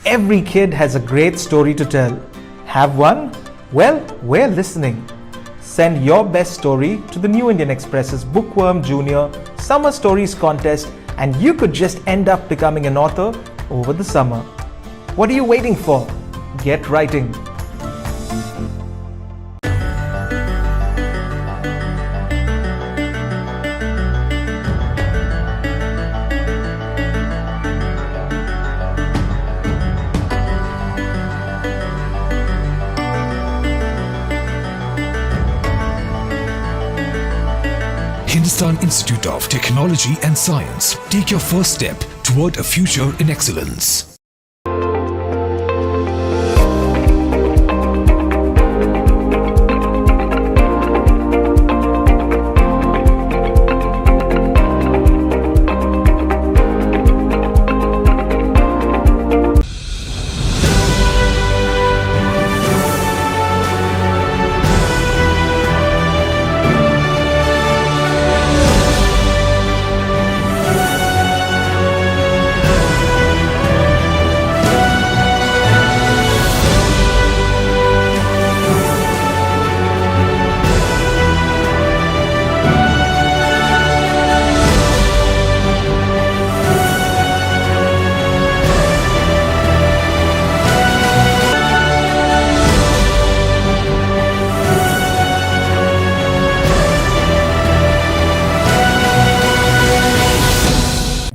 Every kid has a great story to tell. Have one? Well, we're listening. Send your best story to the New Indian Express's Bookworm Junior Summer Stories Contest, and you could just end up becoming an author over the summer. What are you waiting for? Get writing. Hindustan Institute of Technology and Science. Take your first step toward a future in excellence.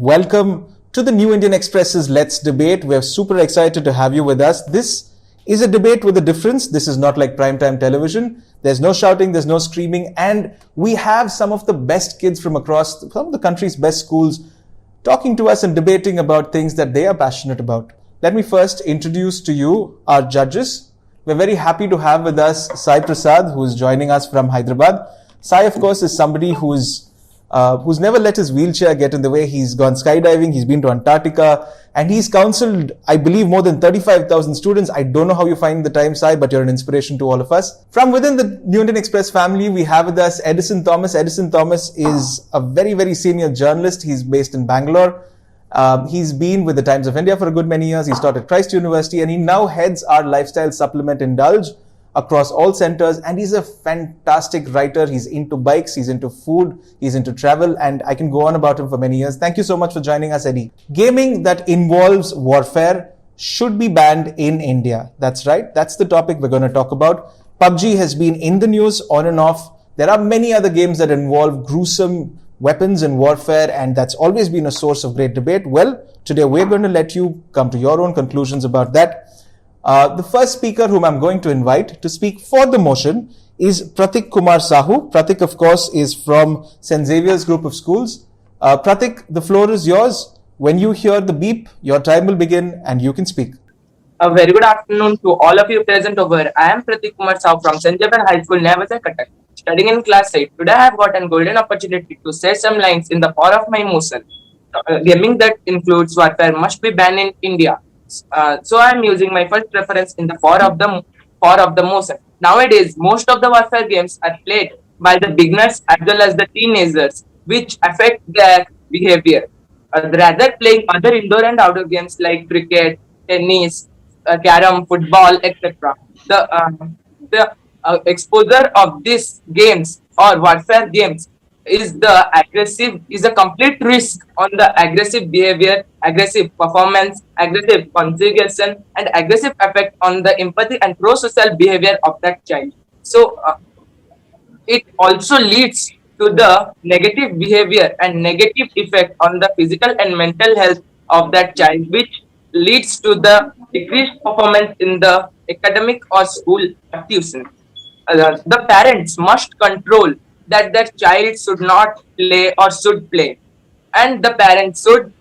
Welcome to the New Indian Express's Let's Debate. We're super excited to have you with us. This is a debate with a difference. This is not like primetime television. There's no shouting, there's no screaming, and we have some of the best kids from across some of the country's best schools talking to us and debating about things that they are passionate about. Let me first introduce to you our judges. We're very happy to have with us Sai Prasad, who is joining us from Hyderabad. Sai, of course, is somebody who's never let his wheelchair get in the way. He's gone skydiving, he's been to Antarctica, and he's counseled, I believe, more than 35,000 students. I don't know how you find the time, Sai, but you're an inspiration to all of us. From within the New Indian Express family, we have with us Edison Thomas. Edison Thomas is a very, very senior journalist. He's based in Bangalore. He's been with the Times of India for a good many years. He's taught at Christ University, and he now heads our lifestyle supplement Indulge across all centers, and he's a fantastic writer. He's into bikes, he's into food, he's into travel, and I can go on about him for many years. Thank you so much for joining us, Eddie. Gaming that involves warfare should be banned in India. That's right. That's the topic we're going to talk about. PUBG has been in the news on and off. There are many other games that involve gruesome weapons and warfare, and that's always been a source of great debate. Well, today we're going to let you come to your own conclusions about that. The first speaker whom I'm going to invite to speak for the motion is Pratik Kumar Sahu. Pratik, of course, is from St. Xavier's Group of Schools. Pratik, the floor is yours. When you hear the beep, your time will begin and you can speak. A very good afternoon to all of you present over. I am Pratik Kumar Sahu from St. Xavier High School, Nevada, Cuttack. Studying in class 8. Today I have got a golden opportunity to say some lines in the power of my motion. Gaming that includes warfare must be banned in India. So I am using my first reference in the power of the motion. Nowadays, most of the warfare games are played by the beginners as well as the teenagers, which affect their behavior. Rather playing other indoor and outdoor games like cricket, tennis, carom, football, etc. The exposure of these games or warfare games is a complete risk on the aggressive behavior, aggressive performance, aggressive configuration, and aggressive effect on the empathy and pro-social behavior of that child. So it also leads to the negative behavior and negative effect on the physical and mental health of that child, which leads to the decreased performance in the academic or school tuition. The parents must control that their child should not play or should play, and the parents should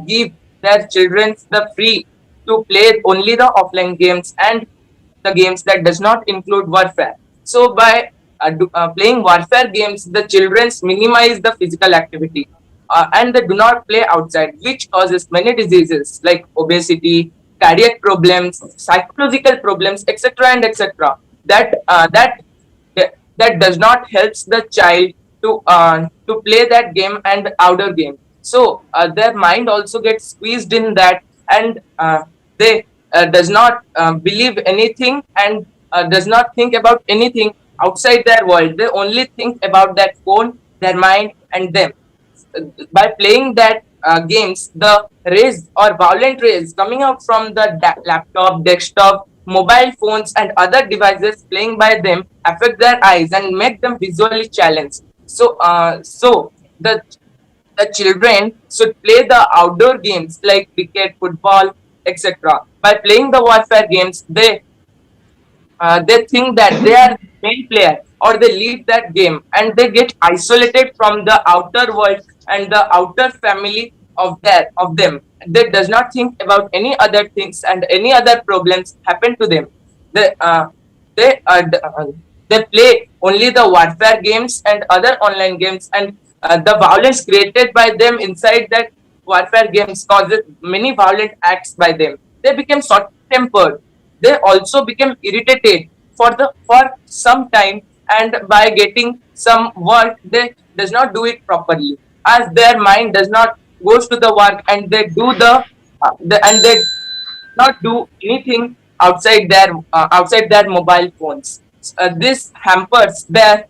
give their children the free to play only the offline games and the games that does not include warfare. So by playing warfare games, the children minimize the physical activity and they do not play outside, which causes many diseases like obesity, cardiac problems, psychological problems, etc. and etc. That does not helps the child to play that game and outdoor game. So their mind also gets squeezed in that, and they does not believe anything and does not think about anything outside their world. They only think about that phone, their mind, and them. By playing that games, the rays or violent rays coming out from the laptop, desktop, mobile phones, and other devices playing by them affect their eyes and make them visually challenged. So the children should play the outdoor games like cricket, football, etc. By playing the warfare games, they think that they are the main player or they lead that game and they get isolated from the outer world and the outer family of them. They does not think about any other things and any other problems happen to them. They uh, they uh, d- uh, they play only the warfare games and other online games, and the violence created by them inside that warfare games causes many violent acts by them. They become short tempered. They also become irritated for some time, and by getting some work they does not do it properly, as their mind does not goes to the work and they do and they not do anything outside their mobile phones. This hampers their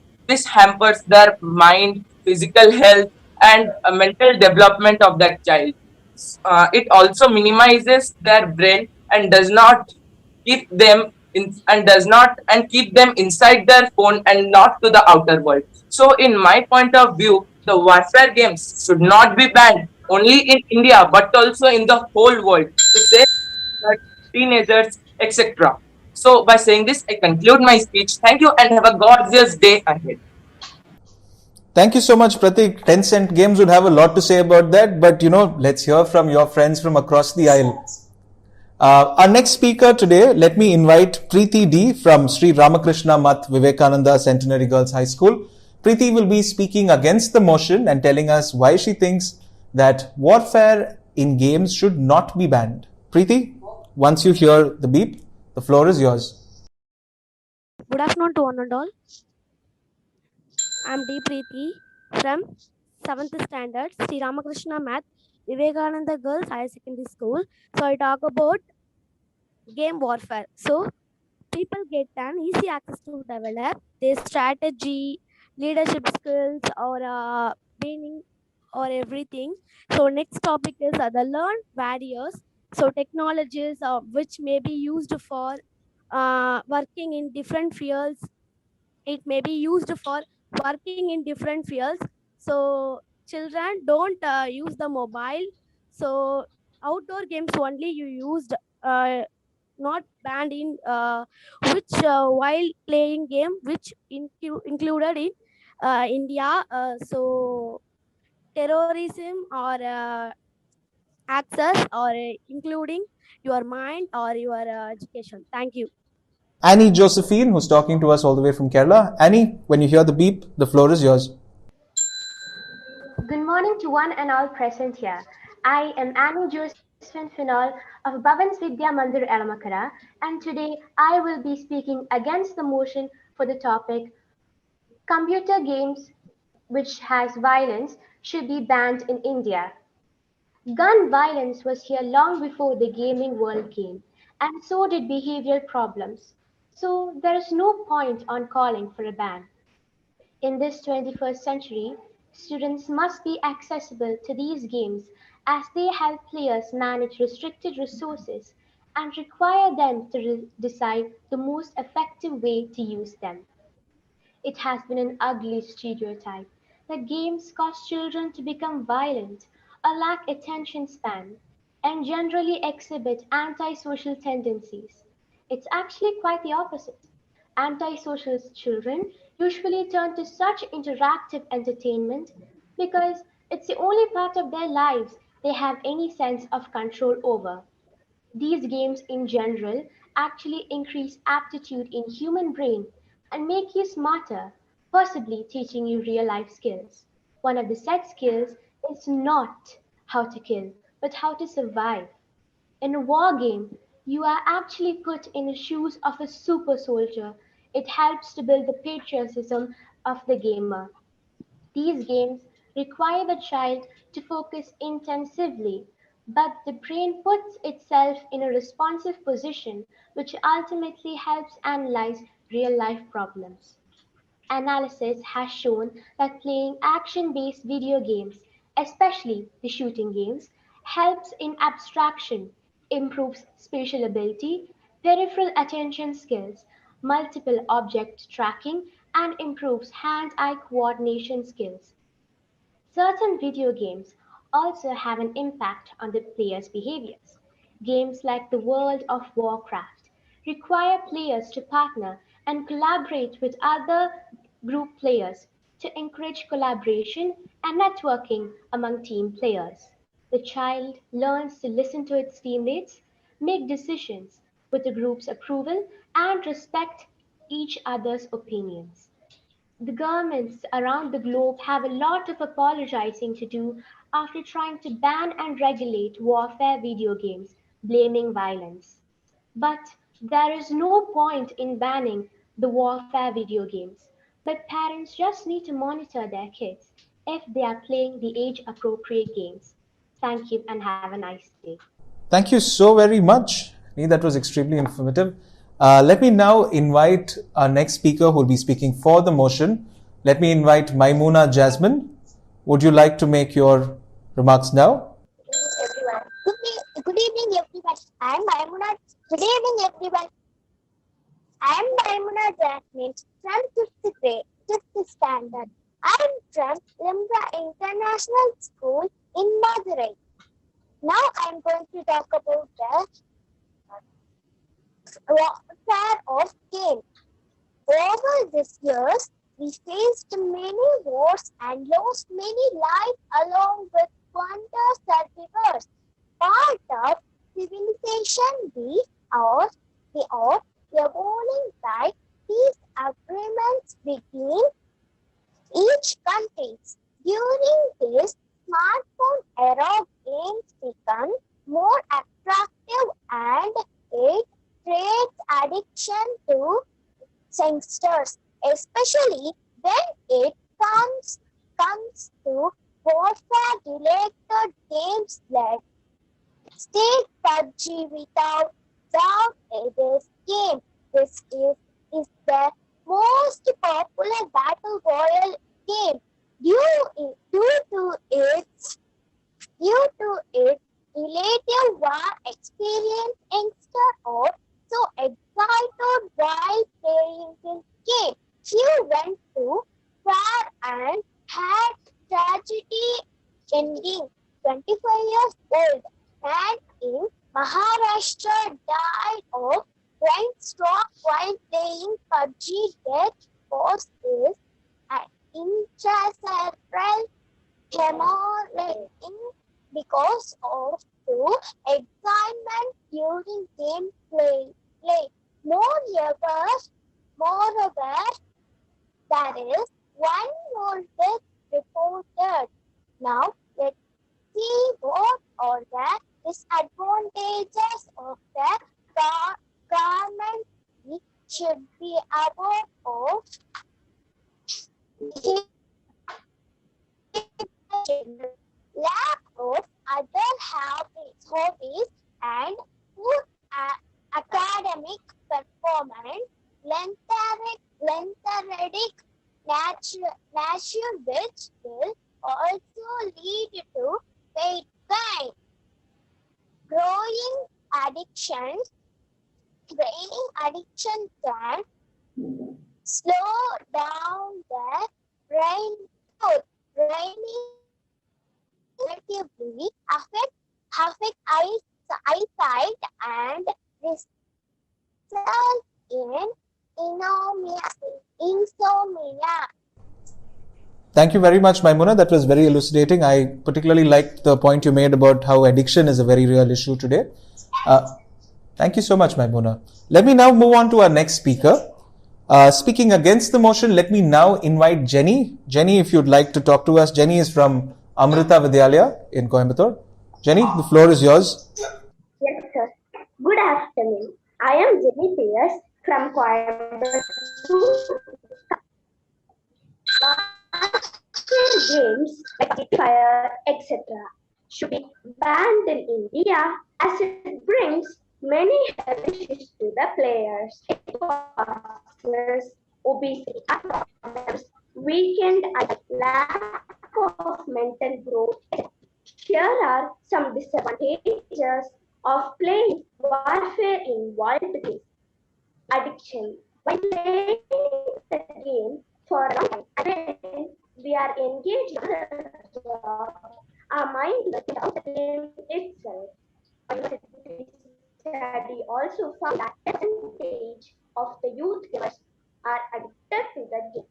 mind, physical health, and mental development of that child. It also minimizes their brain and does not keep them in and does not and keep them inside their phone and not to the outer world. So in my point of view, the warfare games should not be banned only in India but also in the whole world to save the teenagers, etc. So by saying this, I conclude my speech. Thank you and have a gorgeous day ahead. Thank you so much, Pratik. 10-cent games would have a lot to say about that, but let's hear from your friends from across the aisle. Our next speaker today, let me invite Preeti D from Sri Ramakrishna Math Vivekananda Centenary Girls High School. Preeti will be speaking against the motion and telling us why she thinks that warfare in games should not be banned. Preeti, once you hear the beep, the floor is yours. Good afternoon to one and all. I am D. Preeti from 7th Standard, Sri Ramakrishna Math, Vivekananda Girls Higher Secondary School. So I talk about game warfare. So people get an easy access to develop their strategy, leadership skills, or winning or everything. So next topic is the learned barriers. So technologies which may be used for working in different fields. It may be used for working in different fields. So children don't use the mobile. So outdoor games only you used, not banned in which while playing game which included in India. So terrorism or access or including your mind or your education. Thank you. Annie Josephine, who's talking to us all the way from Kerala. Annie, when you hear the beep, the floor is yours. Good morning to one and all present here. I am Annie Josephine Finol of Bhavan's Vidya Mandir Elamakara, and today I will be speaking against the motion for the topic computer games which has violence should be banned in India. Gun violence was here long before the gaming world came, and so did behavioral problems. So there is no point on calling for a ban. In this 21st century, students must be accessible to these games as they help players manage restricted resources and require them to decide the most effective way to use them. It has been an ugly stereotype that games cause children to become violent or lack attention span and generally exhibit antisocial tendencies. It's actually quite the opposite. Antisocial children usually turn to such interactive entertainment because it's the only part of their lives they have any sense of control over. These games in general actually increase aptitude in human brain and make you smarter, possibly teaching you real life skills. One of the set skills is not how to kill, but how to survive. In a war game, you are actually put in the shoes of a super soldier. It helps to build the patriotism of the gamer. These games require the child to focus intensively, but the brain puts itself in a responsive position which ultimately helps analyze real life problems. Analysis has shown that playing action-based video games, especially the shooting games, helps in abstraction, improves spatial ability, peripheral attention skills, multiple object tracking, and improves hand-eye coordination skills. Certain video games also have an impact on the player's behaviors. Games like the World of Warcraft require players to partner and collaborate with other group players to encourage collaboration and networking among team players. The child learns to listen to its teammates, make decisions with the group's approval, and respect each other's opinions. The governments around the globe have a lot of apologizing to do after trying to ban and regulate warfare video games, blaming violence. But there is no point in banning the warfare video games. But parents just need to monitor their kids if they are playing the age appropriate games. Thank you and have a nice day. Thank you so very much. Nee, that was extremely informative. Let me now invite our next speaker who will be speaking for the motion. Let me invite Maimuna Jasmine. Would you like to make your remarks now? Everyone. Good evening, everyone. I am Maimuna. Good evening, everyone. I am Maimuna Jasmine from 5th grade, 5th standard. I am from Limbra International School in Madurai. Now I am going to talk about the warfare of game. Over these years, we faced many wars and lost many lives along with wonders that reversed. Part of civilization we are evolving by peace agreements between each country. During this smartphone era, games become more attractive and it creates addiction to youngsters, especially when it comes to warfare-related games like State PUBG without doubt this game. This is the most popular battle royale game due to its relative war experience. Youngsters are so excited while playing this game. Few went to war and had tragedy ending. 25 years old and in Maharashtra died of brain stroke while playing PUBG. Death cause is an intracerebral hemorrhaging because of the excitement during gameplay. Moreover, there is one more death reported. Now let's see what are the disadvantages of the government. We should be aware of lack of other hobbies and poor academic performance, lethargic nature which will also lead to weight gain. Growing addictions, training addiction can slow down the brain growth. Training negatively affect eyesight and result in insomnia. Thank you very much, Maimuna. That was very elucidating. I particularly liked the point you made about how addiction is a very real issue today. Thank you so much, Maimuna. Let me now move on to our next speaker. Speaking against the motion, let me now invite Jenny. Jenny, if you'd like to talk to us. Jenny is from Amrita Vidyalaya in Coimbatore. Jenny, the floor is yours. Yes, sir. Good afternoon. I am Jenny Pierce from Coimbatore. Games like fire, etc. should be banned in India as it brings many health issues to the players. It causes obesity and problems, weakened eye, lack of mental growth. Here are some disadvantages of playing warfare involved games. Addiction. When playing the game for a long time, and we are engaged in other job, our mind is about the game itself. A university study also found that percentage of the youth gamers are addicted to the game.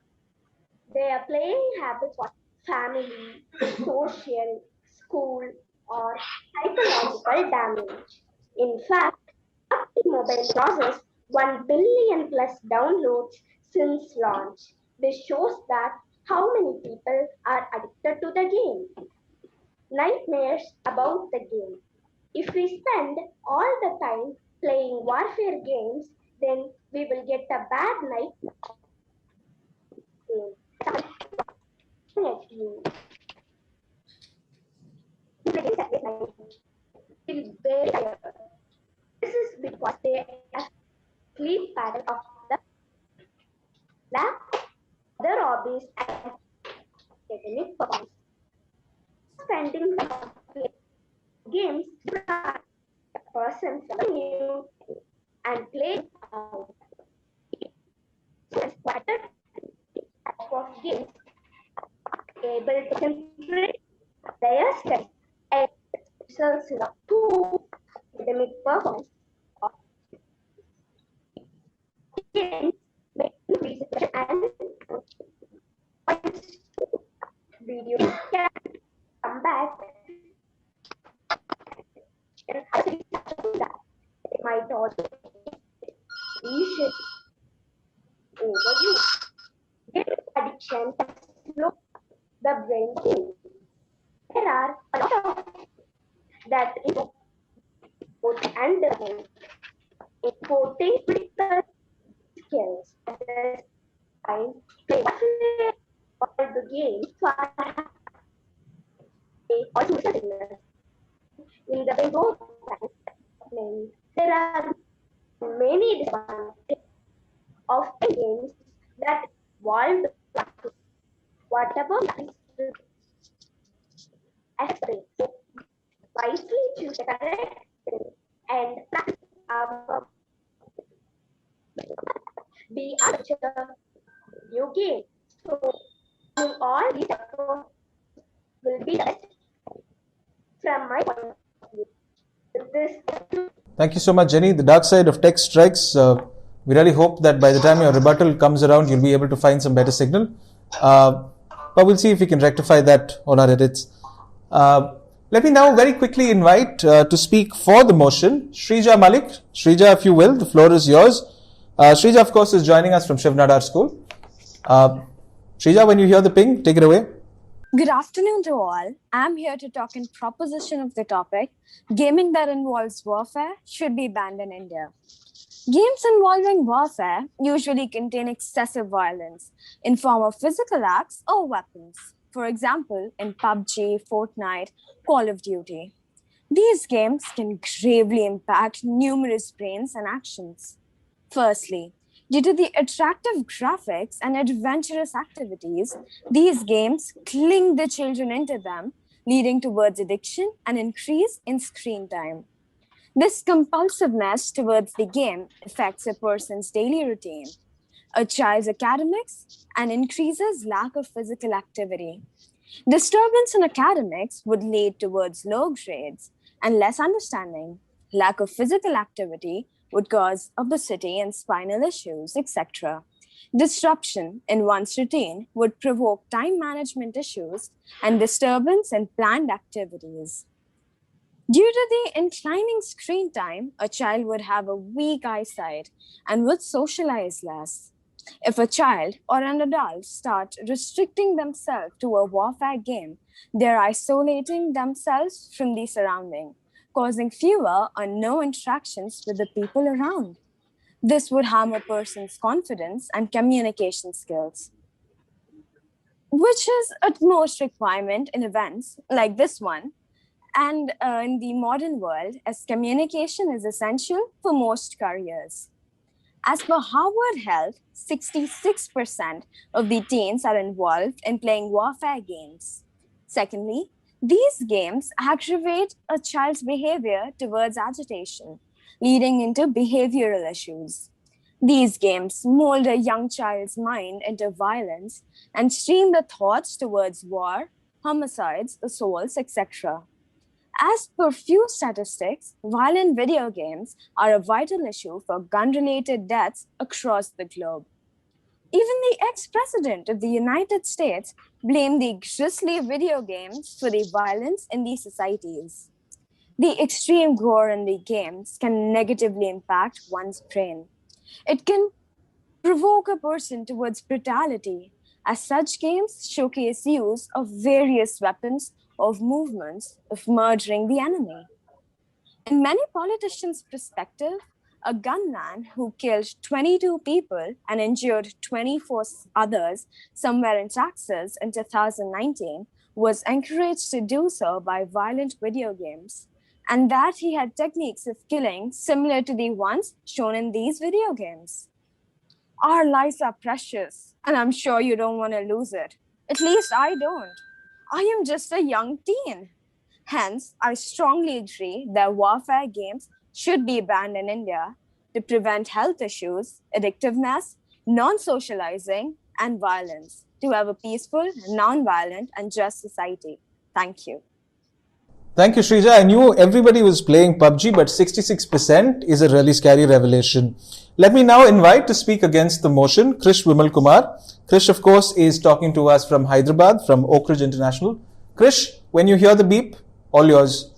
Their playing habits are family, social, school, or psychological damage. In fact, PUBG Mobile crosses 1 billion plus downloads since launch. This shows that how many people are addicted to the game. Nightmares about the game. If we spend all the time playing warfare games, then we will get a bad night game. At you. Feel very tired. This is because they are sleep pattern of the lack of other hobbies and academic performance. Spending time playing games a person something new and play out. Better type of games able to concentrate their studies and results in a poor academic performance of games may increase and once video can come back and that it might also lesion overuse. Game addiction can slow the brain too. There are a lot of that input and the importing critical skills at the time play all the games for also in the Bengal time. There are many disadvantages of games that involve whatever is aspect. Wisely choose the correct and practice our be a video game. So all these efforts will be the best from my point of view. With this Thank you so much, Jenny. The dark side of tech strikes. We really hope that by the time your rebuttal comes around, you'll be able to find some better signal. But we'll see if we can rectify that on our edits. Let me now very quickly invite to speak for the motion Shrija Malik. Shrija, if you will, the floor is yours. Shrija, of course, is joining us from Shiv Nadar School. Shrija, when you hear the ping, take it away. Good afternoon to all. I'm here to talk in proposition of the topic, gaming that involves warfare should be banned in India. Games involving warfare usually contain excessive violence in form of physical acts or weapons. For example, in PUBG, Fortnite, Call of Duty. These games can gravely impact numerous brains and actions. Firstly, due to the attractive graphics and adventurous activities, these games cling the children into them, leading towards addiction and increase in screen time. This compulsiveness towards the game affects a person's daily routine, a child's academics, and increases lack of physical activity. Disturbance in academics would lead towards low grades and less understanding. Lack of physical activity would cause obesity and spinal issues, etc. Disruption in one's routine would provoke time management issues and disturbance in planned activities. Due to the inclining screen time, a child would have a weak eyesight and would socialize less. If a child or an adult start restricting themselves to a warfare game, they're isolating themselves from the surrounding, causing fewer or no interactions with the people around. This would harm a person's confidence and communication skills, which is utmost requirement in events like this one, and in the modern world, as communication is essential for most careers. As per Harvard Health, 66% of the teens are involved in playing warfare games. Secondly, these games aggravate a child's behavior towards agitation, leading into behavioral issues. These games mold a young child's mind into violence and stream the thoughts towards war, homicides, assaults, etc. As per few statistics, violent video games are a vital issue for gun related deaths across the globe. Even the ex president of the United States blamed the grisly video games for the violence in these societies. The extreme gore in the games can negatively impact one's brain. It can provoke a person towards brutality, as such games showcase use of various weapons of movements of murdering the enemy. In many politicians' perspective, a gunman who killed 22 people and injured 24 others somewhere in Texas in 2019 was encouraged to do so by violent video games, and that he had techniques of killing similar to the ones shown in these video games. Our lives are precious, and I'm sure you don't want to lose it. At least I don't. I am just a young teen. Hence, I strongly agree that warfare games should be banned in India to prevent health issues, addictiveness, non-socializing, and violence, to have a peaceful, non-violent, and just society. Thank you. Thank you, Shrija. I knew everybody was playing PUBG, but 66% is a really scary revelation. Let me now invite to speak against the motion, Krish Vimal Kumar. Krish, of course, is talking to us from Hyderabad, from Oak Ridge International. Krish, when you hear the beep, all yours.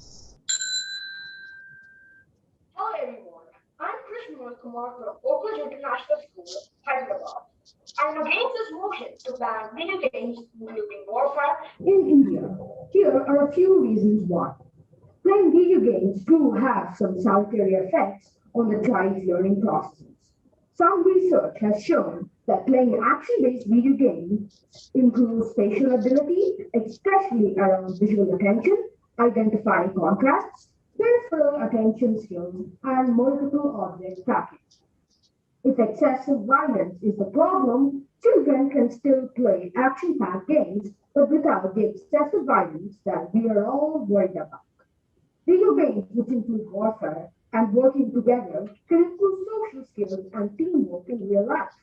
Hello everyone, I'm Krish Vimal Kumar from Oak Ridge International School, Hyderabad. I'm against this motion to ban video games, including warfare, in India. Here are a few reasons why. Playing video games do have some salutary effects on the child's learning process. Some research has shown that playing action-based video games improves spatial ability, especially around visual attention, identifying contrasts, peripheral attention skills, and multiple object tracking. If excessive violence is the problem, children can still play action-packed games, but without the excessive violence that we are all worried about. Video games, which include warfare and working together, can improve social skills and teamwork in real life.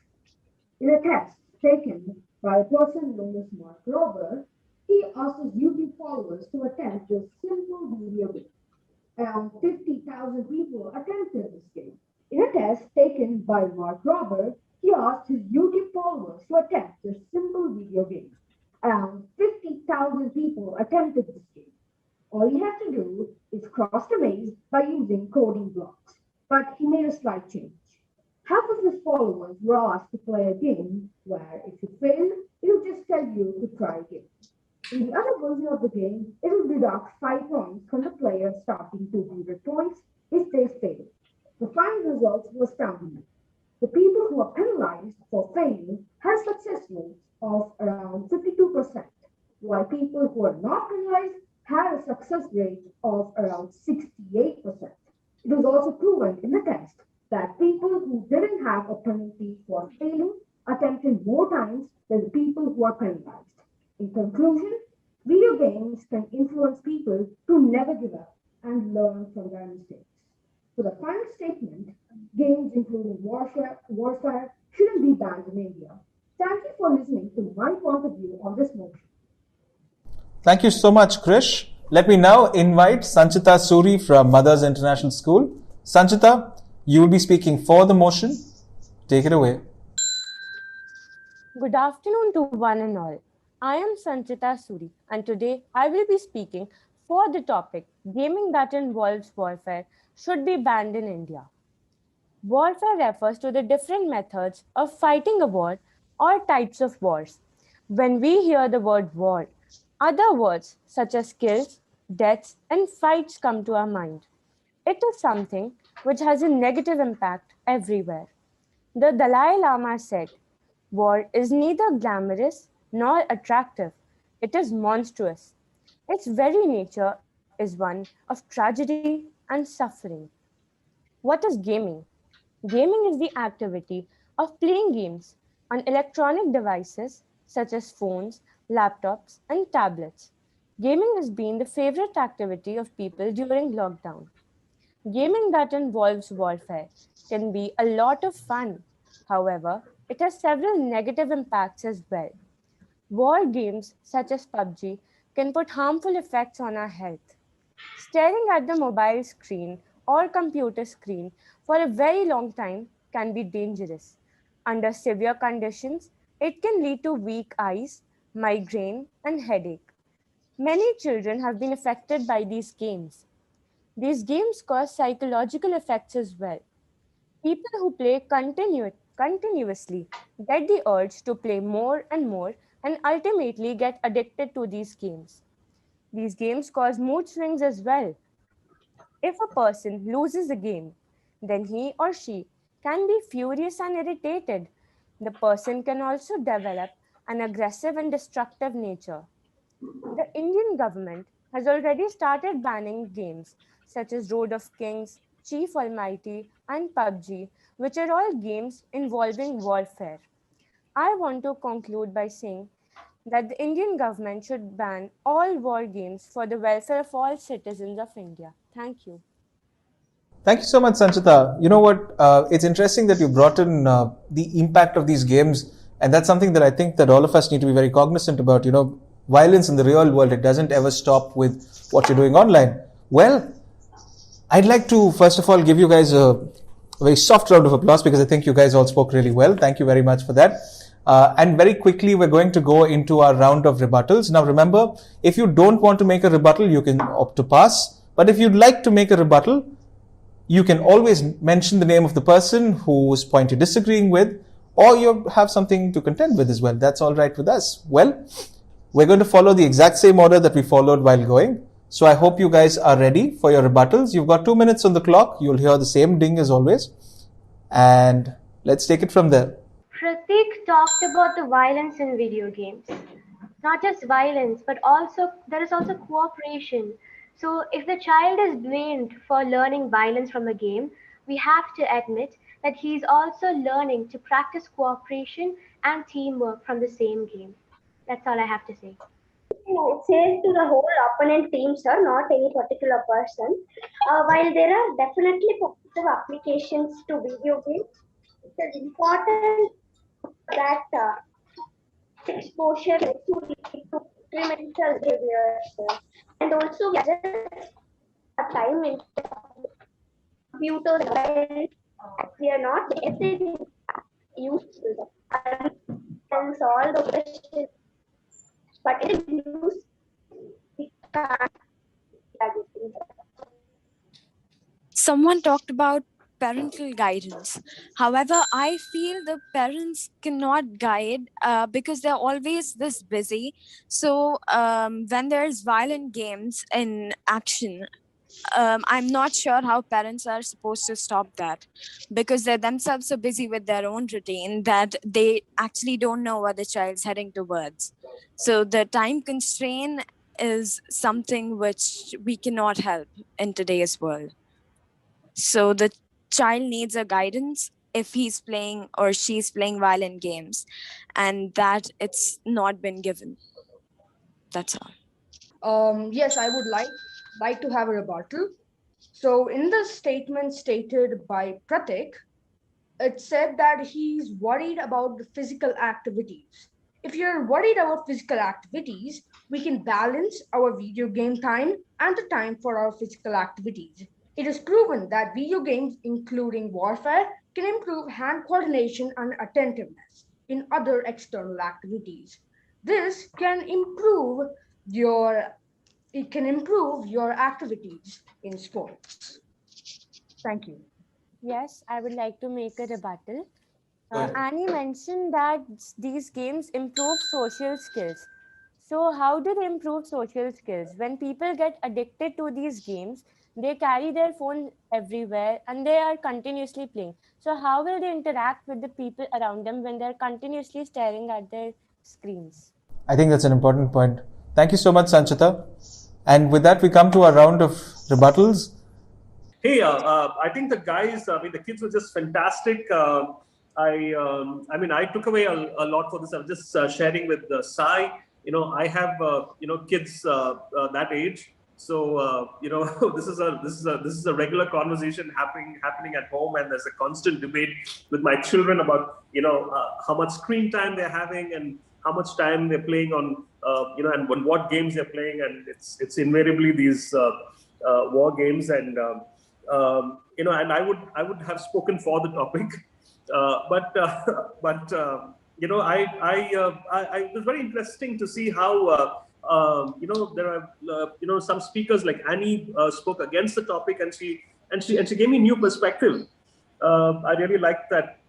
In a test taken by a person known as Mark Rober, he asked his YouTube followers to attempt this simple video game. Around 50,000 people attempted this game. In a test taken by Mark Rober, he asked his YouTube followers to attempt this simple video game. Around 50,000 people attempted this game. All he had to do is cross the maze by using coding blocks, but he made a slight change. Half of his followers were asked to play a game where if you fail, it will just tell you to try again. In the other version of the game, it will deduct 5 points from the player starting 200 points if they fail. The final results were astounding. The people who are penalized for failing had a success rate of around 52%, while people who are not penalized had a success rate of around 68%. It was also proven in the test that people who didn't have a penalty for failing attempted more times than the people who are penalized. In conclusion, video games can influence people to never give up and learn from their mistakes. For the final statement, games including warfare shouldn't be banned in India. Thank you for listening to my point of view on this motion. Thank you so much, Krish. Let me now invite Sanchita Suri from Mothers International School. Sanchita, you will be speaking for the motion. Take it away. Good afternoon to one and all. I am Sanchita Suri, and today I will be speaking for the topic gaming that involves warfare should be banned in India. Warfare refers to the different methods of fighting a war or types of wars. When we hear the word war, other words such as kills, deaths, and fights come to our mind. It is something which has a negative impact everywhere. The Dalai Lama said, "War is neither glamorous nor attractive. It is monstrous. Its very nature is is one of tragedy and suffering. What is gaming? Gaming is the activity of playing games on electronic devices such as phones, laptops, and tablets. Gaming has been the favorite activity of people during lockdown. Gaming that involves warfare can be a lot of fun. However, it has several negative impacts as well. War games such as PUBG can put harmful effects on our health. Staring at the mobile screen or computer screen for a very long time can be dangerous. Under severe conditions, it can lead to weak eyes, migraine, and headache. Many children have been affected by these games. These games cause psychological effects as well. People who play continuously get the urge to play more and more and ultimately get addicted to these games. These games cause mood swings as well. If a person loses a game, then he or she can be furious and irritated. The person can also develop an aggressive and destructive nature. The Indian government has already started banning games such as Road of Kings, Chief Almighty, and PUBG, which are all games involving warfare. I want to conclude by saying that the Indian government should ban all war games for the welfare of all citizens of India. Thank you. Thank you so much, Sanchita. You know what? It's interesting that you brought in the impact of these games, and that's something that I think that all of us need to be very cognizant about. You know, violence in the real world, it doesn't ever stop with what you're doing online. Well, I'd like to first of all give you guys a very soft round of applause because I think you guys all spoke really well. Thank you very much for that. And very quickly, we're going to go into our round of rebuttals. Now, remember, if you don't want to make a rebuttal, you can opt to pass. But if you'd like to make a rebuttal, you can always mention the name of the person whose point you're disagreeing with, or you have something to contend with as well. That's all right with us. Well, we're going to follow the exact same order that we followed while going. So I hope you guys are ready for your rebuttals. You've got 2 minutes on the clock. You'll hear the same ding as always. And let's take it from there. Pratik talked about the violence in video games. Not just violence, but also there is also cooperation. So if the child is blamed for learning violence from a game, we have to admit that he is also learning to practice cooperation and teamwork from the same game. That's all I have to say. Say to the whole opponent team, sir, not any particular person. While there are definitely positive applications to video games, it is important that exposure to lead to incremental behaviors, and also we adjust a time in computers when we are not getting useful and solve the question, but it is used, we can't. Someone talked about parental guidance. However, I feel the parents cannot guide because they're always this busy. So when there's violent games in action, I'm not sure how parents are supposed to stop that because they're themselves so busy with their own routine that they actually don't know what the child's heading towards. So the time constraint is something which we cannot help in today's world. So the child needs a guidance if he's playing or she's playing violent games, and that it's not been given. That's all. Yes, I would like to have a rebuttal. So in the statement stated by Pratik, it said that he's worried about the physical activities. If you're worried about physical activities, we can balance our video game time and the time for our physical activities. It is proven that video games, including warfare, can improve hand coordination and attentiveness in other external activities. This can improve your activities in sports. Thank you. Yes, I would like to make a rebuttal. Annie mentioned that these games improve social skills. So how do they improve social skills? When people get addicted to these games, they carry their phone everywhere and they are continuously playing. So how will they interact with the people around them when they're continuously staring at their screens? I think that's an important point. Thank you so much, Sanchita. And with that, we come to our round of rebuttals. Hey, I think the guys, the kids were just fantastic. I took away a lot for this. I was just sharing with Sai. I have kids that age, so this is a regular conversation happening at home, and there's a constant debate with my children about how much screen time they're having and how much time they're playing on and what games they're playing, and it's invariably these war games and I would have spoken for the topic, it was very interesting to see how there are some speakers like Annie spoke against the topic, and she gave me new perspective. I really liked that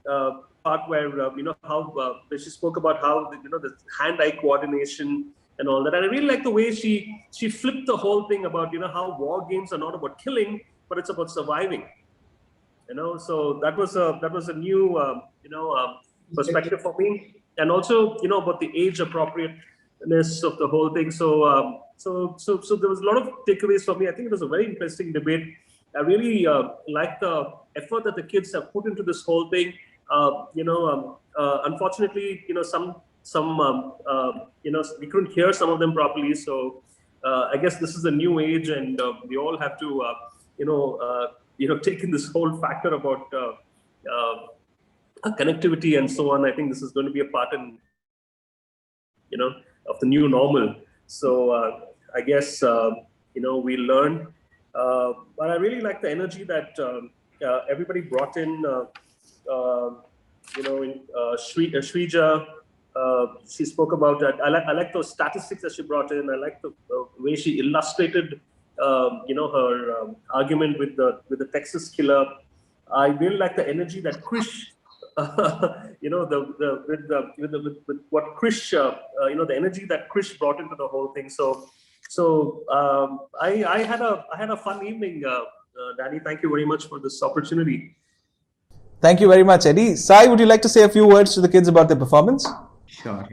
part where how she spoke about how the hand-eye coordination and all that, and I really like the way she flipped the whole thing about how war games are not about killing, but it's about surviving. So that was a new perspective for me, and also about the age appropriateness of the whole thing. So there was a lot of takeaways for me. I think it was a very interesting debate. I really like the effort that the kids have put into this whole thing. Unfortunately, we couldn't hear some of them properly. So I guess this is a new age, and we all have to take in this whole factor about connectivity and so on. I think this is going to be a part of the new normal. So I guess we learn. But I really like the energy that everybody brought in. Shrija, she spoke about that. I like those statistics that she brought in. I like the way she illustrated, her argument with the Texas killer. I really like the energy that Krish, with what Krish, the energy that Krish brought into the whole thing. So I had a fun evening, Danny. Thank you very much for this opportunity. Thank you very much, Eddie. Sai, would you like to say a few words to the kids about their performance? Sure.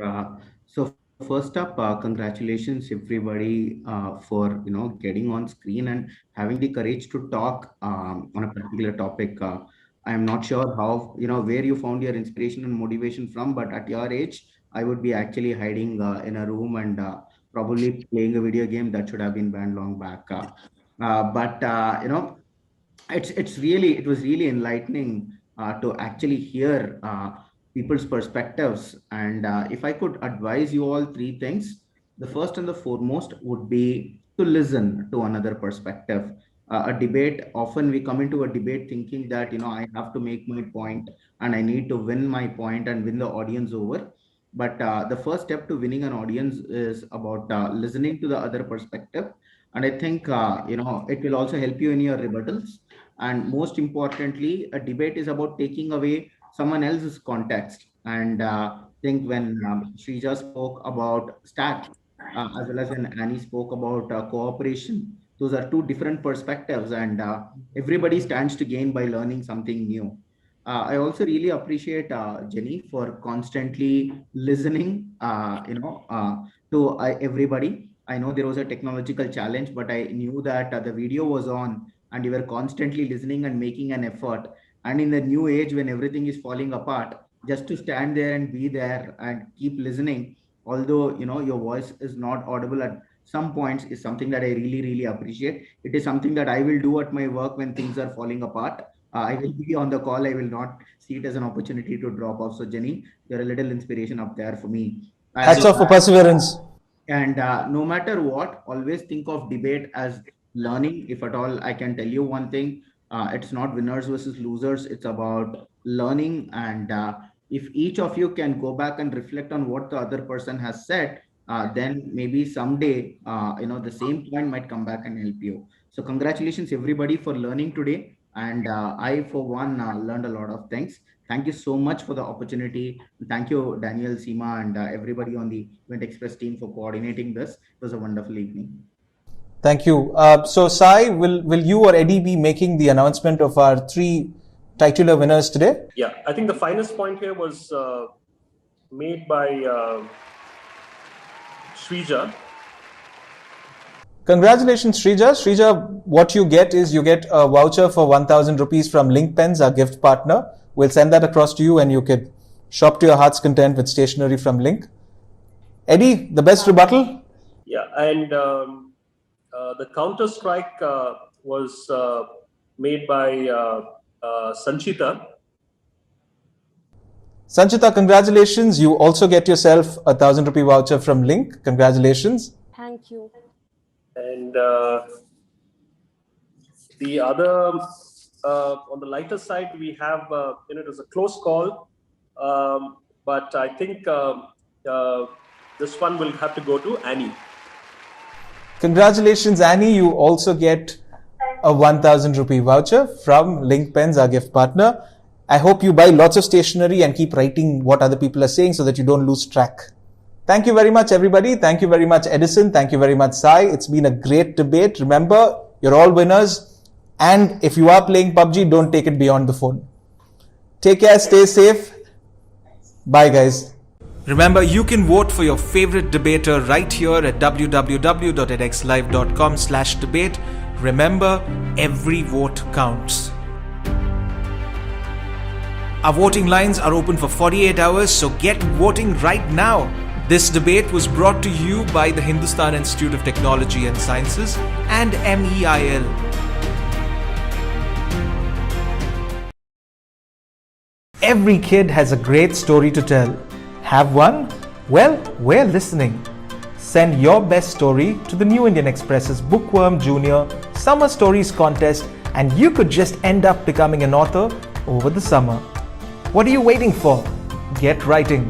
So first up, congratulations everybody for getting on screen and having the courage to talk on a particular topic. I am not sure how where you found your inspiration and motivation from, but at your age, I would be actually hiding in a room and probably playing a video game that should have been banned long back. It was really enlightening to actually hear people's perspectives. And if I could advise you all three things, the first and the foremost would be to listen to another perspective. A debate, often we come into a debate thinking that I have to make my point and I need to win my point and win the audience over. But the first step to winning an audience is about listening to the other perspective. And I think it will also help you in your rebuttals. And most importantly, a debate is about taking away someone else's context. And I think when Shrija spoke about stat, as well as when Annie spoke about cooperation, those are two different perspectives, and everybody stands to gain by learning something new. I also really appreciate Jenny for constantly listening, to everybody. I know there was a technological challenge, but I knew that the video was on and you were constantly listening and making an effort. And in the new age, when everything is falling apart, just to stand there and be there and keep listening, although your voice is not audible at some points, is something that I really, really appreciate. It is something that I will do at my work when things are falling apart. I will be on the call. I will not see it as an opportunity to drop off. So Jenny, you're a little inspiration up there for me. Hats off for perseverance. And no matter what, always think of debate as learning. If at all, I can tell you one thing, it's not winners versus losers. It's about learning. And if each of you can go back and reflect on what the other person has said, then maybe someday, the same point might come back and help you. So congratulations everybody for learning today. And I, for one, learned a lot of things. Thank you so much for the opportunity. Thank you, Daniel, Seema, and everybody on the Event Express team for coordinating this. It was a wonderful evening. Thank you. So Sai, will you or Eddie be making the announcement of our three titular winners today? Yeah, I think the finest point here was made by Shrija. Congratulations, Srija. Srija, what you get is you get a voucher for 1,000 rupees from Link Pens, our gift partner. We'll send that across to you and you can shop to your heart's content with stationery from Link. Eddie, the best rebuttal? Yeah, and the counter-strike was made by Sanchita. Sanchita, congratulations. You also get yourself a 1,000 rupee voucher from Link. Congratulations. Thank you. And the other, on the lighter side, we have, it was a close call, but I think this one will have to go to Annie. Congratulations, Annie. You also get a 1,000 rupee voucher from Link Pens, our gift partner. I hope you buy lots of stationery and keep writing what other people are saying so that you don't lose track. Thank you very much, everybody. Thank you very much, Edison. Thank you very much, Sai. It's been a great debate. Remember, you're all winners. And if you are playing PUBG, don't take it beyond the phone. Take care, stay safe. Bye, guys. Remember, you can vote for your favorite debater right here at www.edexlive.com/debate. Remember, every vote counts. Our voting lines are open for 48 hours, so get voting right now. This debate was brought to you by the Hindustan Institute of Technology and Sciences and MEIL. Every kid has a great story to tell. Have one? Well, we're listening. Send your best story to the New Indian Express's Bookworm Junior Summer Stories Contest, and you could just end up becoming an author over the summer. What are you waiting for? Get writing.